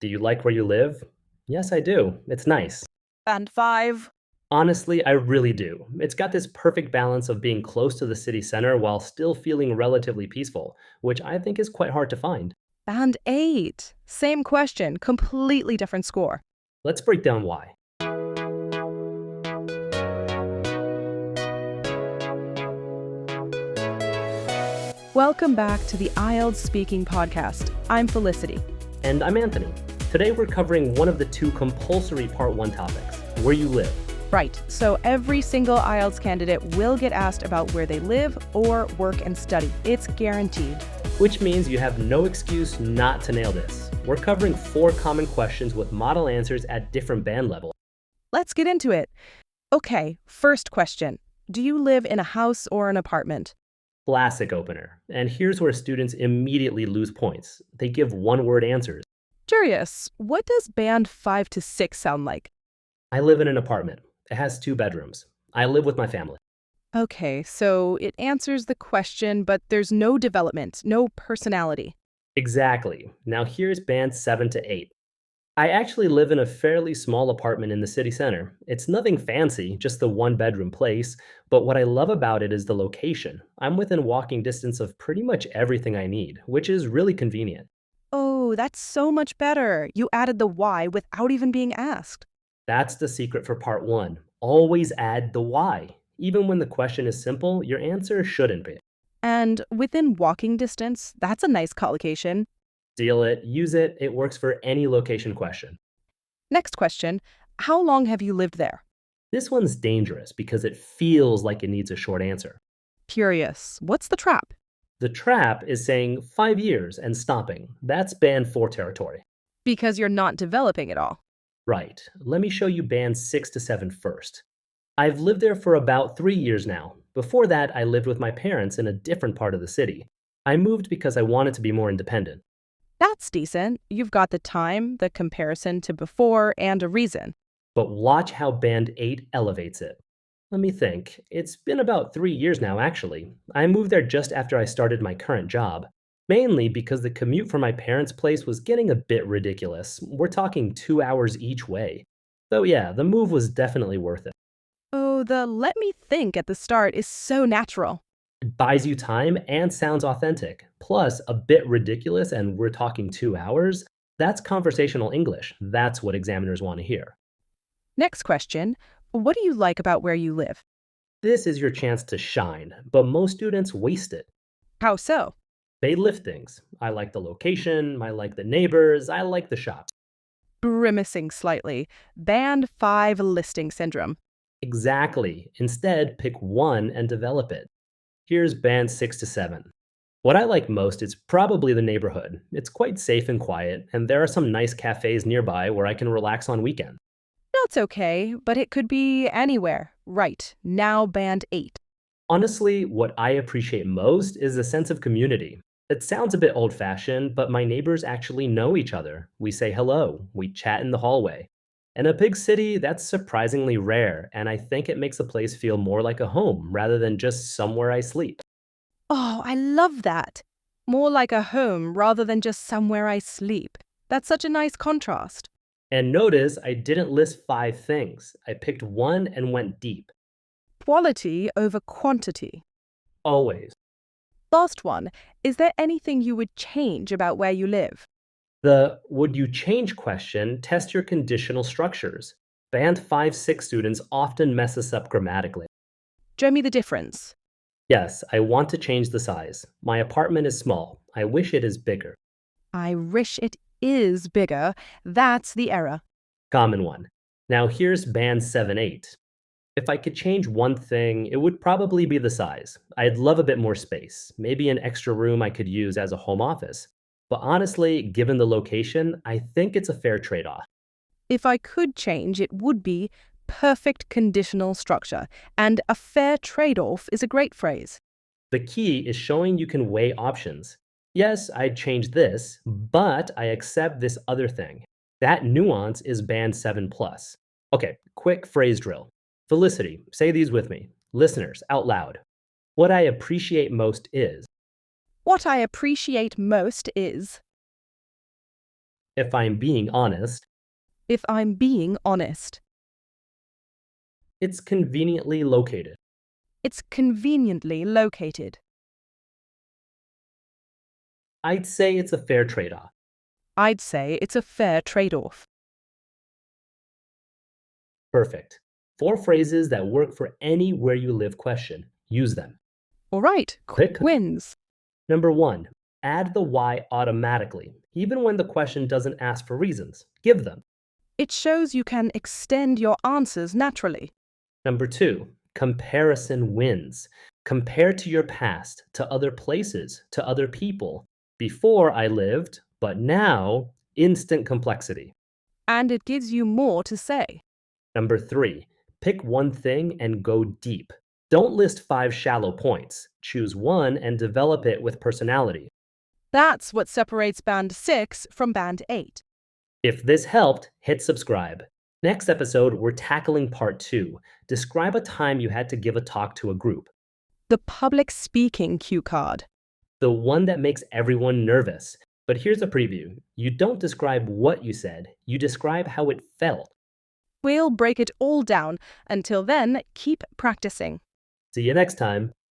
Do you like where you live? Yes, I do. It's nice. Band 5. Honestly, I really do. It's got this perfect balance of being close to the city center while still feeling relatively peaceful, which I think is quite hard to find. Band 8. Same question, completely different score. Let's break down why. Welcome back to the IELTS Speaking Podcast. I'm Felicity. And I'm Anthony. Today we're covering one of the two compulsory Part 1 topics, where you live. Right, so every single IELTS candidate will get asked about where they live or work and study. It's guaranteed. Which means you have no excuse not to nail this. We're covering 4 common questions with model answers at different band levels. Let's get into it. Okay, first question. Do you live in a house or an apartment? Classic opener. And here's where students immediately lose points. They give one-word answers. Curious, what does band 5 to 6 sound like? I live in an apartment. It has 2 bedrooms. I live with my family. Okay, so it answers the question, but there's no development, no personality. Exactly. Now here's band 7 to 8. I actually live in a fairly small apartment in the city center. It's nothing fancy, just the 1-bedroom place, but what I love about it is the location. I'm within walking distance of pretty much everything I need, which is really convenient. Oh, that's so much better. You added the why without even being asked. That's the secret for part 1. Always add the why. Even when the question is simple, your answer shouldn't be. And within walking distance, that's a nice collocation. Steal it, use it, it works for any location question. Next question, how long have you lived there? This one's dangerous because it feels like it needs a short answer. Curious, what's the trap? The trap is saying 5 years and stopping. That's band 4 territory. Because you're not developing at all. Right. Let me show you band 6 to 7 first. I've lived there for about 3 years now. Before that, I lived with my parents in a different part of the city. I moved because I wanted to be more independent. That's decent. You've got the time, the comparison to before, and a reason. But watch how band 8 elevates it. Let me think. It's been about 3 years now, actually. I moved there just after I started my current job. Mainly because the commute from my parents' place was getting a bit ridiculous. We're talking 2 hours each way. So yeah, the move was definitely worth it. Oh, the let me think at the start is so natural. It buys you time and sounds authentic. Plus, a bit ridiculous, and we're talking 2 hours. That's conversational English. That's what examiners want to hear. Next question, what do you like about where you live? This is your chance to shine, but most students waste it. How so? They lift things. I like the location, I like the neighbors, I like the shops. Grimacing slightly. Band 5 listing syndrome. Exactly. Instead, pick one and develop it. Here's band 6 to 7. What I like most is probably the neighborhood. It's quite safe and quiet, and there are some nice cafes nearby where I can relax on weekends. That's okay, but it could be anywhere. Right, now band 8. Honestly, what I appreciate most is a sense of community. It sounds a bit old fashioned, but my neighbors actually know each other. We say hello, we chat in the hallway. In a big city, that's surprisingly rare, and I think it makes a place feel more like a home rather than just somewhere I sleep. Oh, I love that. More like a home rather than just somewhere I sleep. That's such a nice contrast. And notice I didn't list 5 things. I picked one and went deep. Quality over quantity. Always. Last one, is there anything you would change about where you live? The would you change question test your conditional structures. Band 5-6 students often mess this up grammatically. Show me the difference. Yes, I want to change the size. My apartment is small. I wish it is bigger. I wish it is bigger. That's the error. Common one. Now here's band 7-8. If I could change one thing, it would probably be the size. I'd love a bit more space, maybe an extra room I could use as a home office. But honestly, given the location, I think it's a fair trade-off. If I could change, it would be perfect conditional structure, and a fair trade-off is a great phrase. The key is showing you can weigh options. Yes, I'd change this, but I accept this other thing. That nuance is band 7 plus. Okay, quick phrase drill. Felicity, say these with me. Listeners, out loud. What I appreciate most is. What I appreciate most is If I'm being honest, If I'm being honest. it's conveniently located. It's conveniently located. I'd say it's a fair trade off. I'd say it's a fair trade-off. Perfect. 4 phrases that work for any where you live question. Use them. All right, Pick wins. number 1. Add the why automatically, even when the question doesn't ask for reasons. Give them. It shows you can extend your answers naturally. Number 2. Comparison wins. Compare to your past, to other places, to other people. Before I lived, but now, instant complexity. And it gives you more to say. Number 3. Pick one thing and go deep. Don't list 5 shallow points. Choose one and develop it with personality. That's what separates Band 6 from Band 8. If this helped, hit subscribe. Next episode, we're tackling part 2. Describe a time you had to give a talk to a group. The public speaking cue card. The one that makes everyone nervous. But here's a preview. You don't describe what you said, you describe how it felt. We'll break it all down. Until then, keep practicing. See you next time.